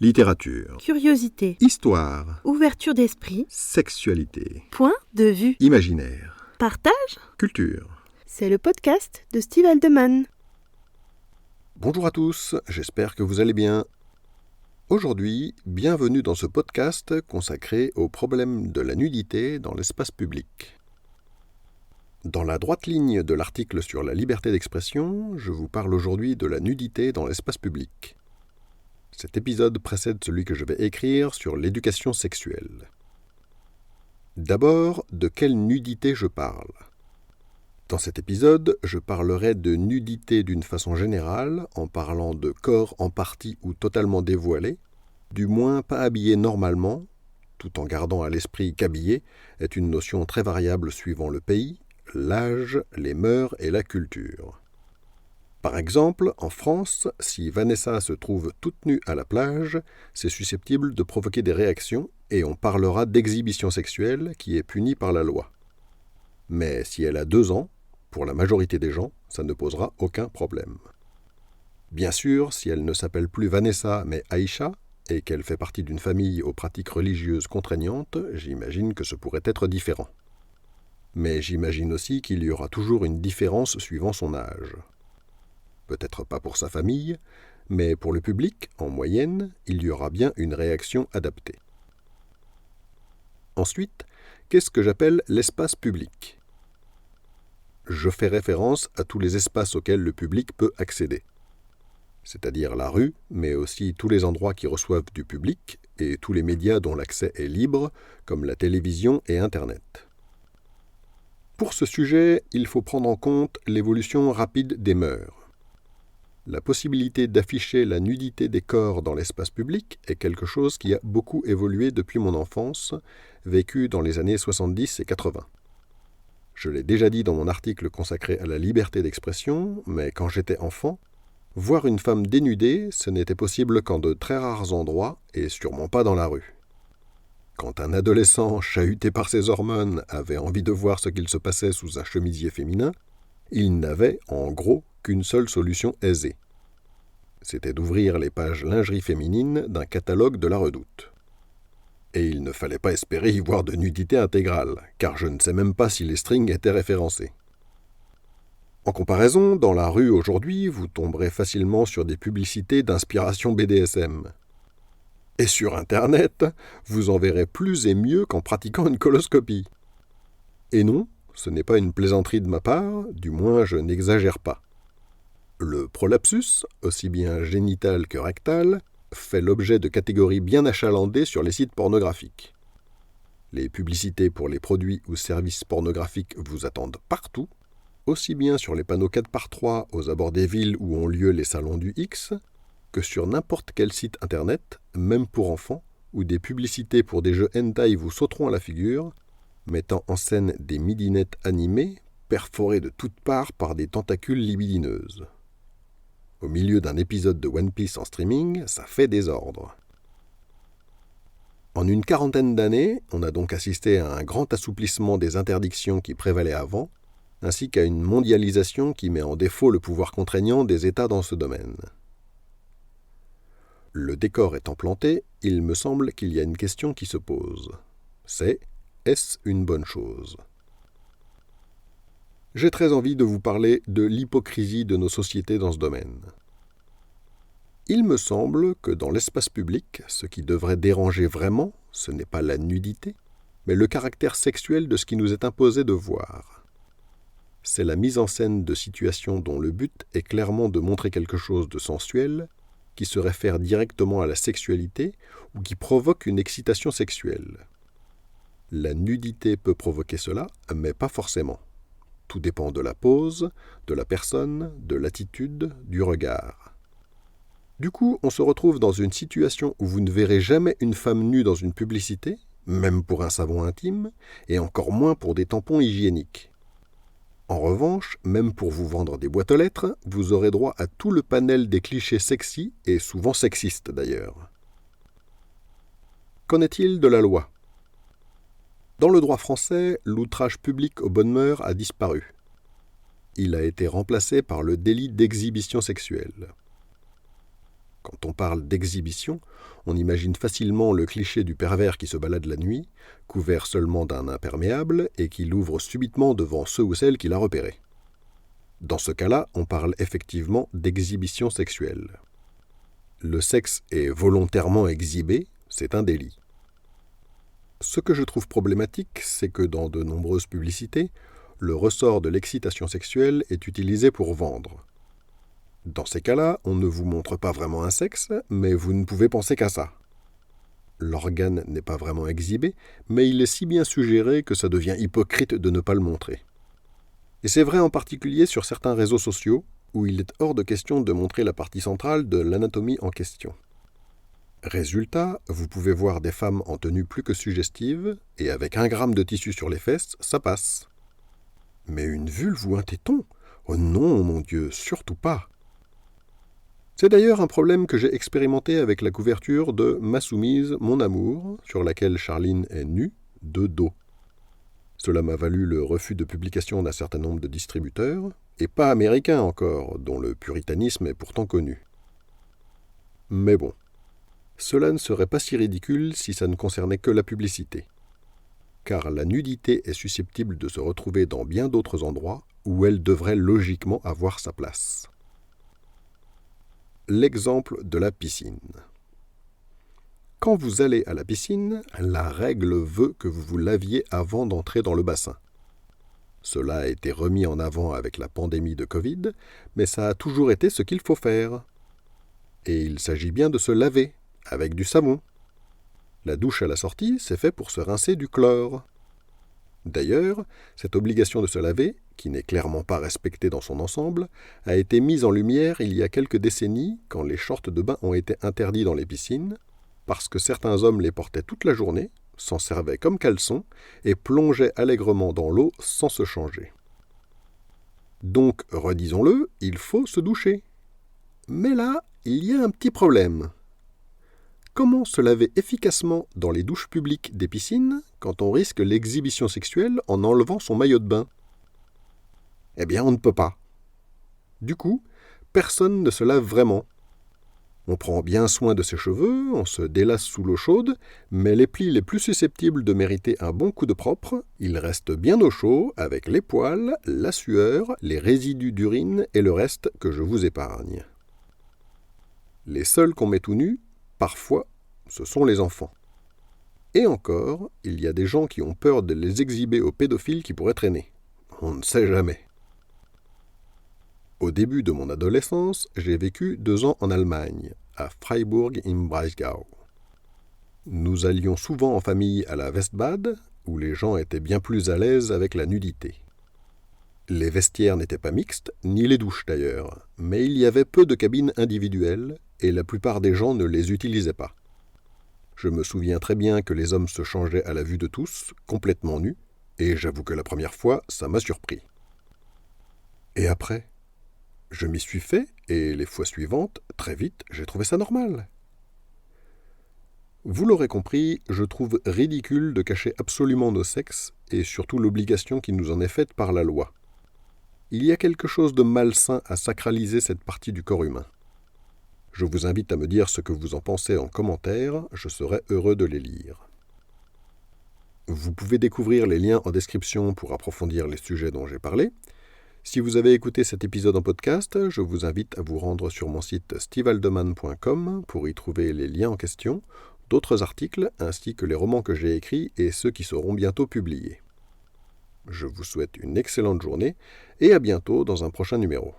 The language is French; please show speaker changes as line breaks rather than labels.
Littérature,
Curiosité,
histoire,
ouverture d'esprit,
sexualité,
point de vue,
imaginaire,
partage.
culture.
C'est le podcast de Steve Aldeman.
Bonjour à tous, j'espère que vous allez bien. Aujourd'hui, bienvenue dans ce podcast consacré au problème de la nudité dans l'espace public. Dans la droite ligne de l'article sur la liberté d'expression, je vous parle aujourd'hui de la nudité dans l'espace public. Cet épisode précède celui que je vais écrire sur l'éducation sexuelle. D'abord, de quelle nudité je parle ? Dans cet épisode, je parlerai de nudité d'une façon générale, en parlant de corps en partie ou totalement dévoilé, du moins pas habillé normalement, tout en gardant à l'esprit qu'habillé est une notion très variable suivant le pays, l'âge, les mœurs et la culture. Par exemple, en France, si Vanessa se trouve toute nue à la plage, c'est susceptible de provoquer des réactions et on parlera d'exhibition sexuelle qui est punie par la loi. Mais si elle a 2 ans, pour la majorité des gens, ça ne posera aucun problème. Bien sûr, si elle ne s'appelle plus Vanessa mais Aïcha et qu'elle fait partie d'une famille aux pratiques religieuses contraignantes, j'imagine que ce pourrait être différent. Mais j'imagine aussi qu'il y aura toujours une différence suivant son âge. Peut-être pas pour sa famille, mais pour le public, en moyenne, il y aura bien une réaction adaptée. Ensuite, qu'est-ce que j'appelle l'espace public ? Je fais référence à tous les espaces auxquels le public peut accéder, c'est-à-dire la rue, mais aussi tous les endroits qui reçoivent du public et tous les médias dont l'accès est libre, comme la télévision et Internet. Pour ce sujet, il faut prendre en compte l'évolution rapide des mœurs. La possibilité d'afficher la nudité des corps dans l'espace public est quelque chose qui a beaucoup évolué depuis mon enfance, vécue dans les années 70 et 80. Je l'ai déjà dit dans mon article consacré à la liberté d'expression, mais quand j'étais enfant, voir une femme dénudée, ce n'était possible qu'en de très rares endroits et sûrement pas dans la rue. Quand un adolescent chahuté par ses hormones avait envie de voir ce qu'il se passait sous un chemisier féminin, il n'avait, en gros, qu'une seule solution aisée. C'était d'ouvrir les pages lingerie féminine d'un catalogue de la Redoute. Et il ne fallait pas espérer y voir de nudité intégrale, car je ne sais même pas si les strings étaient référencés. En comparaison, dans la rue aujourd'hui, vous tomberez facilement sur des publicités d'inspiration BDSM. Et sur Internet, vous en verrez plus et mieux qu'en pratiquant une coloscopie. Et non, ce n'est pas une plaisanterie de ma part, du moins je n'exagère pas. Le prolapsus, aussi bien génital que rectal, fait l'objet de catégories bien achalandées sur les sites pornographiques. Les publicités pour les produits ou services pornographiques vous attendent partout, aussi bien sur les panneaux 4x3 aux abords des villes où ont lieu les salons du X, que sur n'importe quel site internet, même pour enfants, où des publicités pour des jeux hentai vous sauteront à la figure, mettant en scène des midinettes animées, perforées de toutes parts par des tentacules libidineuses. Au milieu d'un épisode de One Piece en streaming, ça fait désordre. En une quarantaine d'années, on a donc assisté à un grand assouplissement des interdictions qui prévalaient avant, ainsi qu'à une mondialisation qui met en défaut le pouvoir contraignant des États dans ce domaine. Le décor étant planté, il me semble qu'il y a une question qui se pose. C'est « est-ce une bonne chose ?» J'ai très envie de vous parler de l'hypocrisie de nos sociétés dans ce domaine. Il me semble que dans l'espace public, ce qui devrait déranger vraiment, ce n'est pas la nudité, mais le caractère sexuel de ce qui nous est imposé de voir. C'est la mise en scène de situations dont le but est clairement de montrer quelque chose de sensuel, qui se réfère directement à la sexualité ou qui provoque une excitation sexuelle. La nudité peut provoquer cela, mais pas forcément. Tout dépend de la pose, de la personne, de l'attitude, du regard. Du coup, on se retrouve dans une situation où vous ne verrez jamais une femme nue dans une publicité, même pour un savon intime, et encore moins pour des tampons hygiéniques. En revanche, même pour vous vendre des boîtes aux lettres, vous aurez droit à tout le panel des clichés sexy, et souvent sexistes d'ailleurs. Qu'en est-il de la loi ? Dans le droit français, l'outrage public aux bonnes mœurs a disparu. Il a été remplacé par le délit d'exhibition sexuelle. Quand on parle d'exhibition, on imagine facilement le cliché du pervers qui se balade la nuit, couvert seulement d'un imperméable et qui l'ouvre subitement devant ceux ou celles qu'il a repérés. Dans ce cas-là, on parle effectivement d'exhibition sexuelle. Le sexe est volontairement exhibé, c'est un délit. Ce que je trouve problématique, c'est que dans de nombreuses publicités, le ressort de l'excitation sexuelle est utilisé pour vendre. Dans ces cas-là, on ne vous montre pas vraiment un sexe, mais vous ne pouvez penser qu'à ça. L'organe n'est pas vraiment exhibé, mais il est si bien suggéré que ça devient hypocrite de ne pas le montrer. Et c'est vrai en particulier sur certains réseaux sociaux, où il est hors de question de montrer la partie centrale de l'anatomie en question. Résultat, vous pouvez voir des femmes en tenue plus que suggestive, et avec 1 gramme de tissu sur les fesses, ça passe. Mais une vulve ou un téton ? Oh non, mon Dieu, surtout pas. C'est d'ailleurs un problème que j'ai expérimenté avec la couverture de Ma soumise, mon amour, sur laquelle Charline est nue, de dos. Cela m'a valu le refus de publication d'un certain nombre de distributeurs, et pas américains encore, dont le puritanisme est pourtant connu. Mais bon, cela ne serait pas si ridicule si ça ne concernait que la publicité. Car la nudité est susceptible de se retrouver dans bien d'autres endroits où elle devrait logiquement avoir sa place. L'exemple de la piscine. Quand vous allez à la piscine, la règle veut que vous vous laviez avant d'entrer dans le bassin. Cela a été remis en avant avec la pandémie de Covid, mais ça a toujours été ce qu'il faut faire. Et il s'agit bien de se laver, avec du savon. La douche à la sortie, c'est fait pour se rincer du chlore. D'ailleurs, cette obligation de se laver, qui n'est clairement pas respectée dans son ensemble, a été mise en lumière il y a quelques décennies quand les shorts de bain ont été interdits dans les piscines, parce que certains hommes les portaient toute la journée, s'en servaient comme caleçons et plongeaient allègrement dans l'eau sans se changer. Donc, redisons-le, il faut se doucher. Mais là, il y a un petit problème. Comment se laver efficacement dans les douches publiques des piscines quand on risque l'exhibition sexuelle en enlevant son maillot de bain ? Eh bien, on ne peut pas. Du coup, personne ne se lave vraiment. On prend bien soin de ses cheveux, on se délace sous l'eau chaude, mais les plis les plus susceptibles de mériter un bon coup de propre, ils restent bien au chaud avec les poils, la sueur, les résidus d'urine et le reste que je vous épargne. Les seuls qu'on met tout nus, parfois, ce sont les enfants. Et encore, il y a des gens qui ont peur de les exhiber aux pédophiles qui pourraient traîner. On ne sait jamais. Au début de mon adolescence, j'ai vécu 2 ans en Allemagne, à Freiburg im Breisgau. Nous allions souvent en famille à la Westbad, où les gens étaient bien plus à l'aise avec la nudité. Les vestiaires n'étaient pas mixtes, ni les douches d'ailleurs, mais il y avait peu de cabines individuelles, et la plupart des gens ne les utilisaient pas. Je me souviens très bien que les hommes se changeaient à la vue de tous, complètement nus, et j'avoue que la première fois, ça m'a surpris. Et après ? Je m'y suis fait, et les fois suivantes, très vite, j'ai trouvé ça normal. Vous l'aurez compris, je trouve ridicule de cacher absolument nos sexes, et surtout l'obligation qui nous en est faite par la loi. Il y a quelque chose de malsain à sacraliser cette partie du corps humain. Je vous invite à me dire ce que vous en pensez en commentaire, je serai heureux de les lire. Vous pouvez découvrir les liens en description pour approfondir les sujets dont j'ai parlé. Si vous avez écouté cet épisode en podcast, je vous invite à vous rendre sur mon site stevehaldeman.com pour y trouver les liens en question, d'autres articles ainsi que les romans que j'ai écrits et ceux qui seront bientôt publiés. Je vous souhaite une excellente journée et à bientôt dans un prochain numéro.